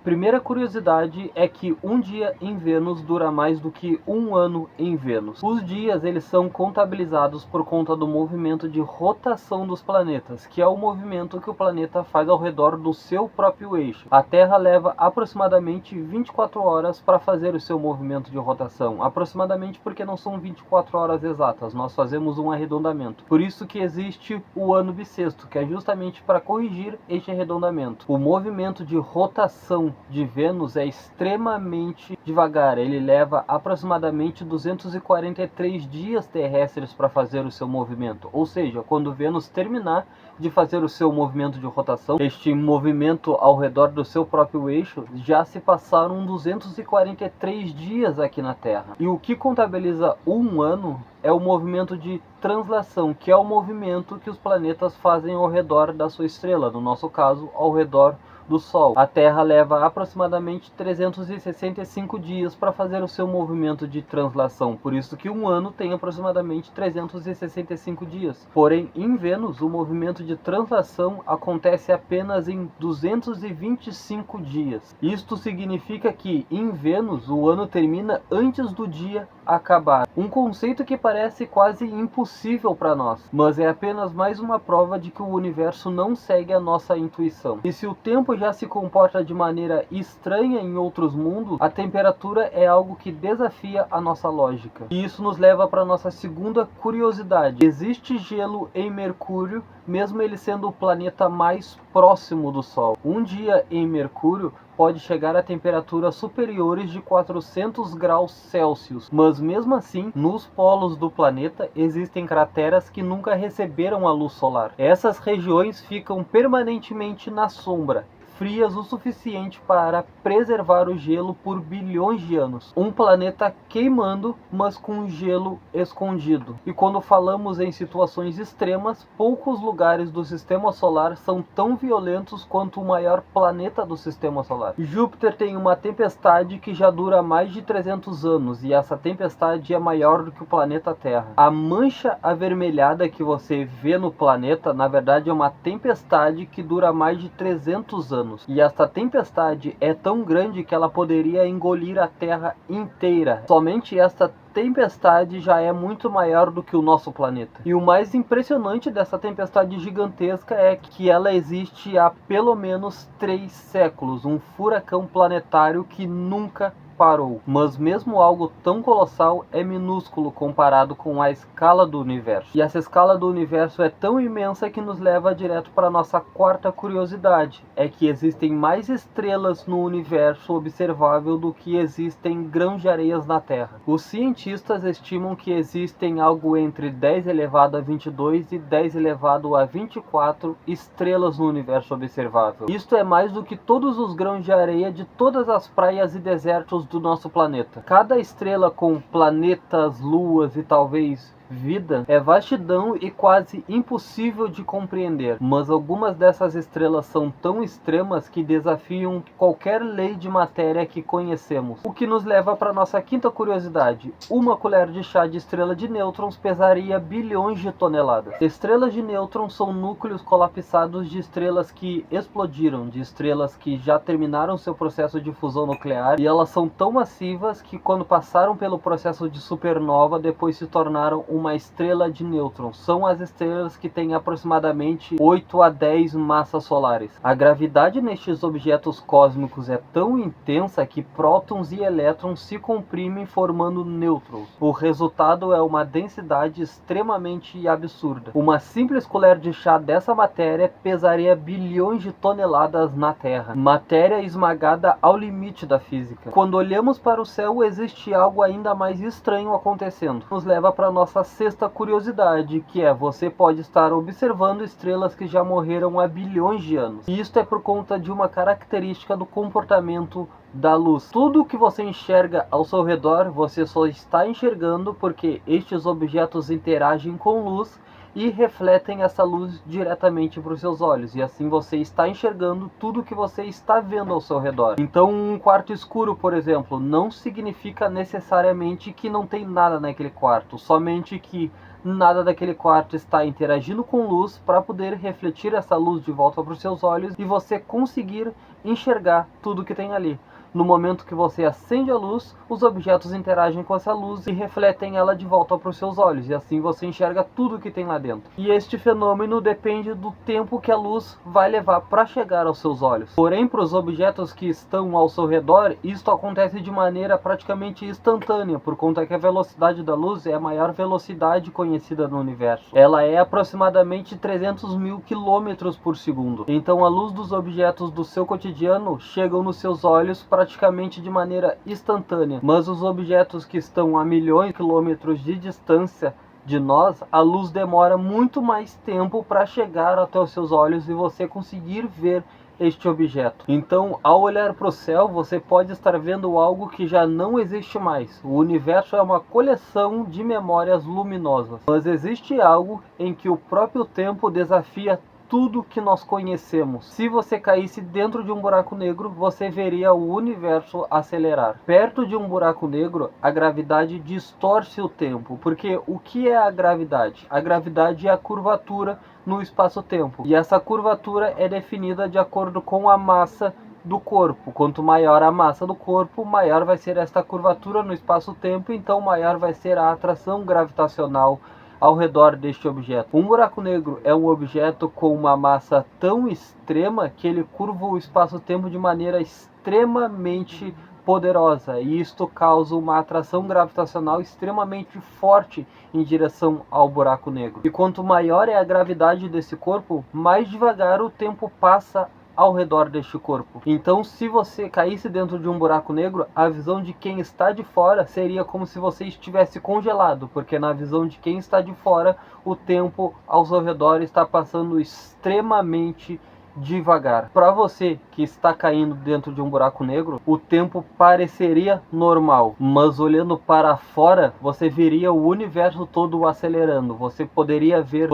Primeira curiosidade é que um dia em Vênus dura mais do que um ano em Vênus. Os dias eles são contabilizados por conta do movimento de rotação dos planetas, que é o movimento que o planeta faz ao redor do seu próprio eixo. A Terra leva aproximadamente 24 horas para fazer o seu movimento de rotação. Aproximadamente porque não são 24 horas exatas, nós fazemos um arredondamento. Por isso que existe o ano bissexto, que é justamente para corrigir este arredondamento. O movimento de rotação de Vênus é extremamente devagar, ele leva aproximadamente 243 dias terrestres para fazer o seu movimento, ou seja, quando Vênus terminar de fazer o seu movimento de rotação, este movimento ao redor do seu próprio eixo, já se passaram 243 dias aqui na Terra. E o que contabiliza um ano é o movimento de translação, que é o movimento que os planetas fazem ao redor da sua estrela, no nosso caso, ao redor do Sol. A Terra leva aproximadamente 365 dias para fazer o seu movimento de translação, por isso que um ano tem aproximadamente 365 dias. Porém, em Vênus, o movimento de translação acontece apenas em 225 dias. Isto significa que, em Vênus, o ano termina antes do dia acabar. Um conceito que parece quase impossível para nós, mas é apenas mais uma prova de que o universo não segue a nossa intuição. E se o tempo já se comporta de maneira estranha em outros mundos, a temperatura é algo que desafia a nossa lógica. E isso nos leva para nossa segunda curiosidade. Existe gelo em Mercúrio, mesmo ele sendo o planeta mais próximo do Sol. Um dia em Mercúrio pode chegar a temperaturas superiores de 400 graus Celsius, mas mesmo assim, nos polos do planeta existem crateras que nunca receberam a luz solar. Essas regiões ficam permanentemente na sombra, frias o suficiente para preservar o gelo por bilhões de anos. Um planeta queimando, mas com gelo escondido. E quando falamos em situações extremas, poucos lugares do sistema solar são tão violentos quanto o maior planeta do sistema solar. Júpiter tem uma tempestade que já dura mais de 300 anos, e essa tempestade é maior do que o planeta Terra. A mancha avermelhada que você vê no planeta, na verdade é uma tempestade que dura mais de 300 anos. E esta tempestade é tão grande que ela poderia engolir a Terra inteira. Somente esta tempestade já é muito maior do que o nosso planeta. E o mais impressionante dessa tempestade gigantesca é que ela existe há pelo menos 3 séculos. Um furacão planetário que nunca parou. Mas mesmo algo tão colossal é minúsculo comparado com a escala do universo. E essa escala do universo é tão imensa que nos leva direto para a nossa quarta curiosidade. É que existem mais estrelas no universo observável do que existem grãos de areias na Terra. Os cientistas estimam que existem algo entre 10 elevado a 22 e 10 elevado a 24 estrelas no universo observável. Isto é mais do que todos os grãos de areia de todas as praias e desertos do nosso planeta. Cada estrela com planetas, luas e talvez vida é vastidão e quase impossível de compreender, mas algumas dessas estrelas são tão extremas que desafiam qualquer lei de matéria que conhecemos. O que nos leva para nossa quinta curiosidade. Uma colher de chá de estrela de nêutrons pesaria bilhões de toneladas. Estrelas de nêutrons são núcleos colapsados de estrelas que explodiram, de estrelas que já terminaram seu processo de fusão nuclear, e elas são tão massivas que quando passaram pelo processo de supernova, depois se tornaram uma estrela de nêutrons. São as estrelas que têm aproximadamente 8 a 10 massas solares. A gravidade nestes objetos cósmicos é tão intensa que prótons e elétrons se comprimem formando nêutrons. O resultado é uma densidade extremamente absurda. Uma simples colher de chá dessa matéria pesaria bilhões de toneladas na Terra. Matéria esmagada ao limite da física. Quando olhamos para o céu, existe algo ainda mais estranho acontecendo. Nos leva para nossa sexta curiosidade, que é: você pode estar observando estrelas que já morreram há bilhões de anos. E isto é por conta de uma característica do comportamento da luz. Tudo que você enxerga ao seu redor, você só está enxergando porque estes objetos interagem com luz e refletem essa luz diretamente para os seus olhos, e assim você está enxergando tudo que você está vendo ao seu redor. Então um quarto escuro, por exemplo, não significa necessariamente que não tem nada naquele quarto, somente que nada daquele quarto está interagindo com luz para poder refletir essa luz de volta para os seus olhos e você conseguir enxergar tudo que tem ali. No momento que você acende a luz, os objetos interagem com essa luz e refletem ela de volta para os seus olhos, e assim você enxerga tudo que tem lá dentro. E este fenômeno depende do tempo que a luz vai levar para chegar aos seus olhos. Porém, para os objetos que estão ao seu redor, isto acontece de maneira praticamente instantânea, por conta que a velocidade da luz é a maior velocidade conhecida no universo. Ela é aproximadamente 300 mil quilômetros por segundo. Então a luz dos objetos do seu cotidiano chegam nos seus olhos praticamente de maneira instantânea, mas os objetos que estão a milhões de quilômetros de distância de nós, a luz demora muito mais tempo para chegar até os seus olhos e você conseguir ver este objeto. Então, ao olhar para o céu, você pode estar vendo algo que já não existe mais. O universo é uma coleção de memórias luminosas, mas existe algo em que o próprio tempo desafia tudo que nós conhecemos. Se você caísse dentro de um buraco negro, você veria o universo acelerar. Perto de um buraco negro, a gravidade distorce o tempo, porque o que é a gravidade? A gravidade é a curvatura no espaço-tempo, e essa curvatura é definida de acordo com a massa do corpo. Quanto maior a massa do corpo, maior vai ser esta curvatura no espaço-tempo, então maior vai ser a atração gravitacional ao redor deste objeto. Um buraco negro é um objeto com uma massa tão extrema que ele curva o espaço-tempo de maneira extremamente poderosa, e isto causa uma atração gravitacional extremamente forte em direção ao buraco negro. E quanto maior é a gravidade desse corpo, mais devagar o tempo passa ao redor deste corpo. Então, se você caísse dentro de um buraco negro, a visão de quem está de fora seria como se você estivesse congelado, porque na visão de quem está de fora, o tempo ao seu redor está passando extremamente devagar. Para você que está caindo dentro de um buraco negro, o tempo pareceria normal, mas olhando para fora, você veria o universo todo acelerando. Você poderia ver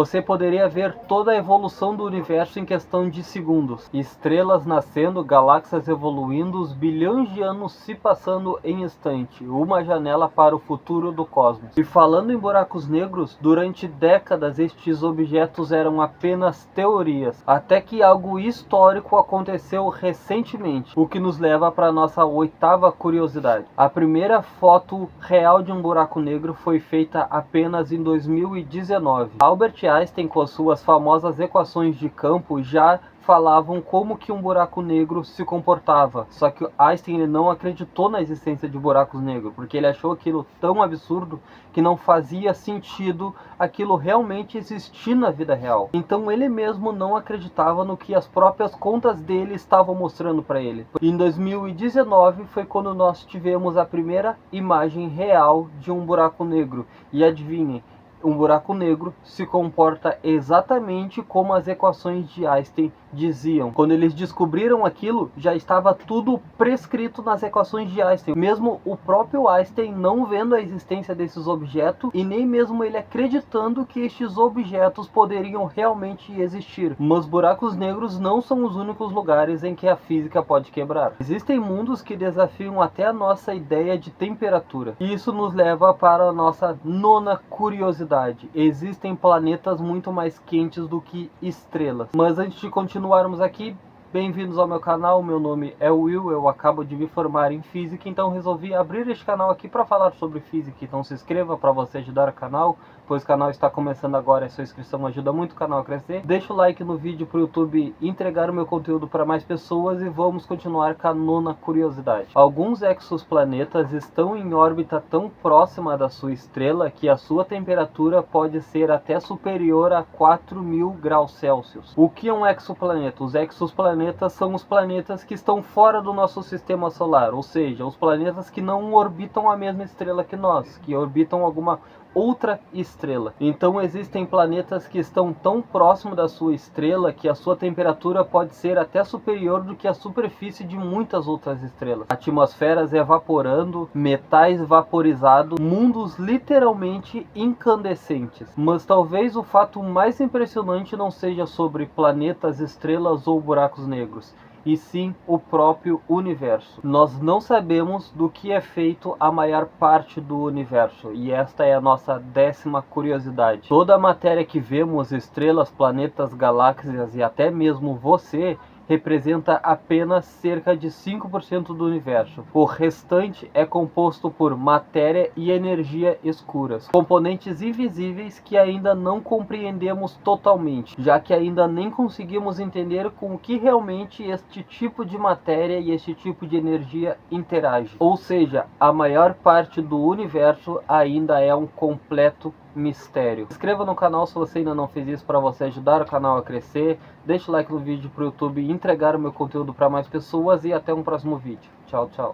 toda a evolução do universo em questão de segundos. Estrelas nascendo, galáxias evoluindo, os bilhões de anos se passando em instante. Uma janela para o futuro do cosmos. E falando em buracos negros, durante décadas estes objetos eram apenas teorias, até que algo histórico aconteceu recentemente, o que nos leva para nossa oitava curiosidade. A primeira foto real de um buraco negro foi feita apenas em 2019. Albert Einstein, com suas famosas equações de campo, já falavam como que um buraco negro se comportava. Só que Einstein ele não acreditou na existência de buracos negros, porque ele achou aquilo tão absurdo que não fazia sentido aquilo realmente existir na vida real. Então ele mesmo não acreditava no que as próprias contas dele estavam mostrando para ele. Em 2019 foi quando nós tivemos a primeira imagem real de um buraco negro. E adivinhem, um buraco negro se comporta exatamente como as equações de Einstein diziam. Quando eles descobriram aquilo, já estava tudo prescrito nas equações de Einstein. Mesmo o próprio Einstein não vendo a existência desses objetos e nem mesmo ele acreditando que estes objetos poderiam realmente existir. Mas buracos negros não são os únicos lugares em que a física pode quebrar. Existem mundos que desafiam até a nossa ideia de temperatura. E isso nos leva para a nossa nona curiosidade. Existem planetas muito mais quentes do que estrelas. Mas antes de continuarmos aqui, bem-vindos ao meu canal, meu nome é Will, eu acabo de me formar em Física, então resolvi abrir este canal aqui para falar sobre Física. Então se inscreva para você ajudar o canal, pois o canal está começando agora e sua inscrição ajuda muito o canal a crescer. Deixa o like no vídeo para o YouTube entregar o meu conteúdo para mais pessoas e vamos continuar com a nona curiosidade. Alguns exoplanetas estão em órbita tão próxima da sua estrela que a sua temperatura pode ser até superior a 4.000 graus Celsius. O que é um exoplaneta? Os exoplanetas são os planetas que estão fora do nosso sistema solar, ou seja, os planetas que não orbitam a mesma estrela que nós, que orbitam alguma outra estrela. Então existem planetas que estão tão próximo da sua estrela que a sua temperatura pode ser até superior do que a superfície de muitas outras estrelas. Atmosferas evaporando, metais vaporizados, mundos literalmente incandescentes. Mas talvez o fato mais impressionante não seja sobre planetas, estrelas ou buracos negros, e sim o próprio universo. Nós não sabemos do que é feito a maior parte do universo, e esta é a nossa 10ª curiosidade. Toda a matéria que vemos, estrelas, planetas, galáxias e até mesmo você, representa apenas cerca de 5% do universo. O restante é composto por matéria e energia escuras, componentes invisíveis que ainda não compreendemos totalmente, já que ainda nem conseguimos entender com o que realmente este tipo de matéria e este tipo de energia interage. Ou seja, a maior parte do universo ainda é um completo mistério. Se inscreva no canal se você ainda não fez isso, para você ajudar o canal a crescer. Deixe o like no vídeo para o YouTube entregar o meu conteúdo para mais pessoas, e até um próximo vídeo. Tchau, tchau.